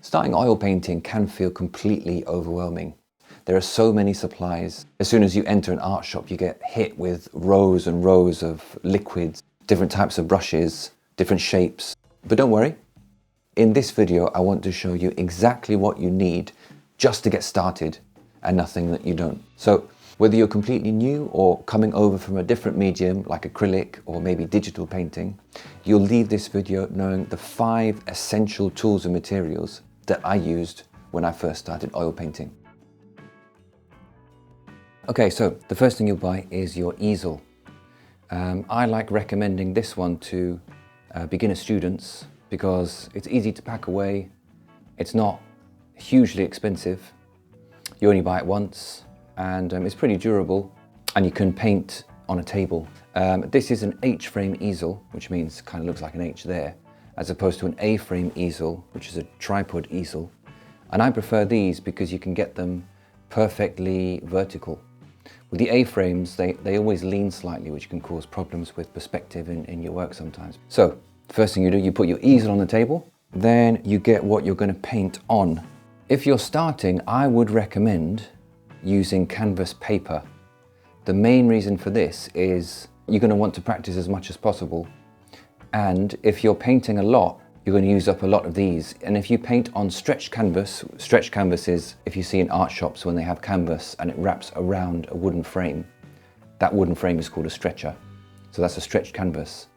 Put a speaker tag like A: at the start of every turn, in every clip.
A: Starting oil painting can feel completely overwhelming. There are so many supplies. As soon as you enter an art shop, you get hit with rows and rows of liquids, different types of brushes, different shapes. But don't worry, in this video, I want to show you exactly what you need just to get started and nothing that you don't. So whether you're completely new or coming over from a different medium like acrylic or maybe digital painting, you'll leave this video knowing the 5 essential tools and materials that I used when I first started oil painting. Okay, so the first thing you'll buy is your easel. I like recommending this one to beginner students because it's easy to pack away, it's not hugely expensive, you only buy it once, and it's pretty durable, and you can paint on a table. This is an H-frame easel, which means kind of looks like an H there, as opposed to an A-frame easel, which is a tripod easel. And I prefer these because you can get them perfectly vertical. With the A-frames, they always lean slightly, which can cause problems with perspective in your work sometimes. So, first thing you do, you put your easel on the table, then you get what you're going to paint on. If you're starting, I would recommend using canvas paper. The main reason for this is you're going to want to practice as much as possible. And if you're painting a lot, you're going to use up a lot of these. And if you paint on stretched canvas is, if you see in art shops when they have canvas and it wraps around a wooden frame, that wooden frame is called a stretcher. So that's a stretched canvas.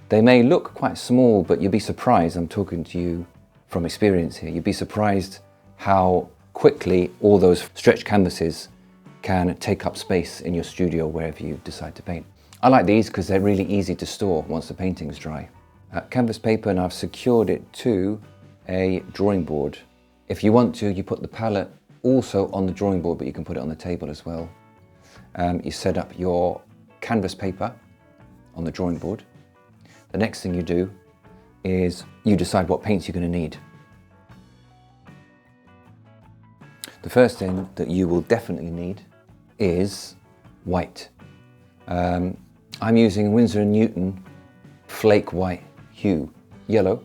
A: They may look quite small, but you'll be surprised, I'm talking to you from experience here, you'd be surprised how quickly all those stretched canvases can take up space in your studio wherever you decide to paint. I like these because they're really easy to store once the painting's dry. Canvas paper, and I've secured it to a drawing board. If you want to, you put the palette also on the drawing board, but you can put it on the table as well. You set up your canvas paper on the drawing board. The next thing you do is you decide what paints you're going to need. The first thing that you will definitely need is white. I'm using Winsor & Newton Flake White Hue Yellow.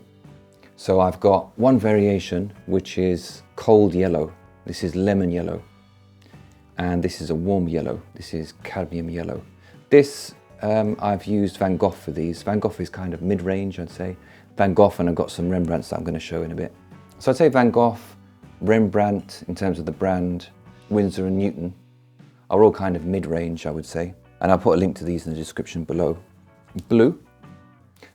A: So I've got one variation which is cold yellow. This is lemon yellow. And this is a warm yellow. This is cadmium yellow. This, I've used Van Gogh for these. Van Gogh is kind of mid-range, I'd say. Van Gogh, and I've got some Rembrandts that I'm going to show in a bit. So I'd say Van Gogh, Rembrandt in terms of the brand, Winsor & Newton are all kind of mid-range, I would say. And I'll put a link to these in the description below. Blue.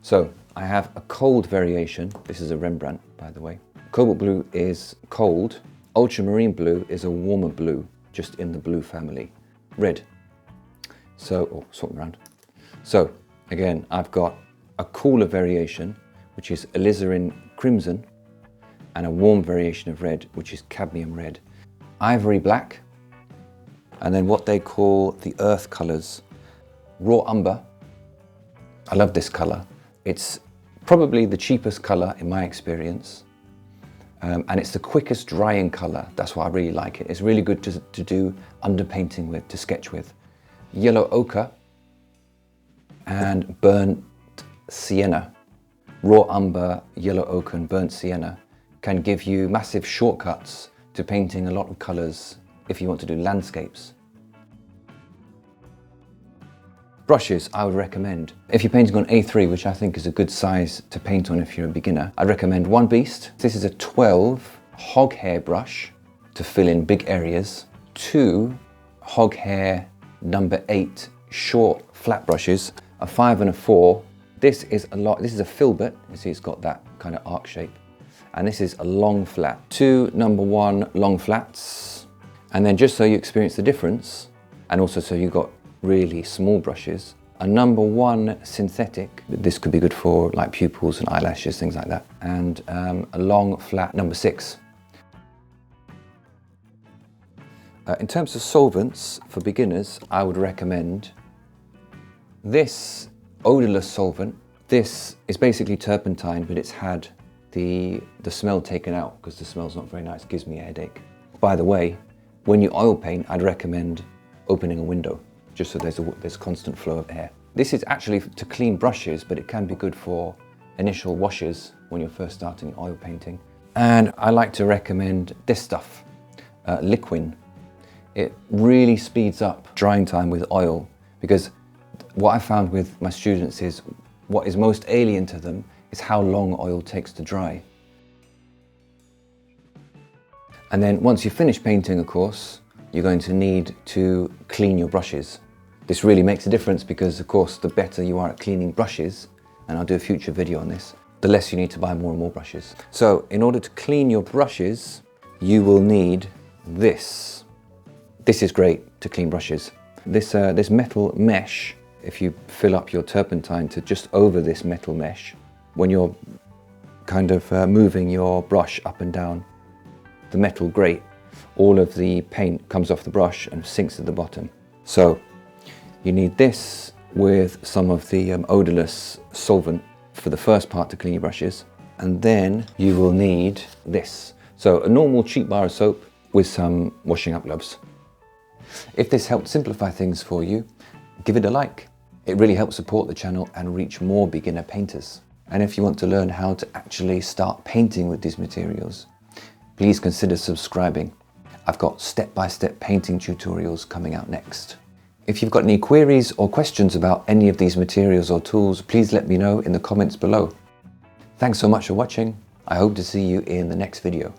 A: So I have a cold variation. This is a Rembrandt, by the way. Cobalt blue is cold. Ultramarine blue is a warmer blue, just in the blue family. Red. So, swap around. So again, I've got a cooler variation, which is alizarin crimson, and a warm variation of red, which is cadmium red. Ivory black, and then what they call the earth colors. Raw umber. I love this color. It's probably the cheapest color in my experience. And it's the quickest drying color. That's why I really like it. It's really good to do underpainting with, to sketch with. Yellow ochre and burnt sienna. Raw umber, yellow ochre and burnt sienna can give you massive shortcuts to painting a lot of colors if you want to do landscapes. Brushes, I would recommend. If you're painting on A3, which I think is a good size to paint on if you're a beginner, I'd recommend one Beast. This is a 12 hog hair brush to fill in big areas. 2 hog hair number 8 short flat brushes, a 5 and a 4. This is a filbert, you see it's got that kind of arc shape. And this is a long flat. 2 number 1 long flats. And then just so you experience the difference, and also so you got really small brushes, a number 1 synthetic. This could be good for like pupils and eyelashes, things like that. And a long flat number 6. In terms of solvents for beginners, I would recommend this odorless solvent. This is basically turpentine, but it's had the smell taken out because the smell's not very nice. It gives me a headache. By the way, when you oil paint, I'd recommend opening a window just so there's constant flow of air. This is actually to clean brushes, but it can be good for initial washes when you're first starting oil painting. And I like to recommend this stuff, Liquin. It really speeds up drying time with oil, because what I found with my students is what is most alien to them is how long oil takes to dry. And then once you finish painting, of course, you're going to need to clean your brushes. This really makes a difference because, of course, the better you are at cleaning brushes, and I'll do a future video on this, the less you need to buy more and more brushes. So in order to clean your brushes, you will need this. This is great to clean brushes. This metal mesh, if you fill up your turpentine to just over this metal mesh, when you're kind of moving your brush up and down the metal grate, all of the paint comes off the brush and sinks at the bottom. So you need this with some of the odorless solvent for the first part to clean your brushes. And then you will need this. So a normal cheap bar of soap with some washing up gloves. If this helped simplify things for you, give it a like. It really helps support the channel and reach more beginner painters. And if you want to learn how to actually start painting with these materials, please consider subscribing. I've got step-by-step painting tutorials coming out next. If you've got any queries or questions about any of these materials or tools, please let me know in the comments below. Thanks so much for watching. I hope to see you in the next video.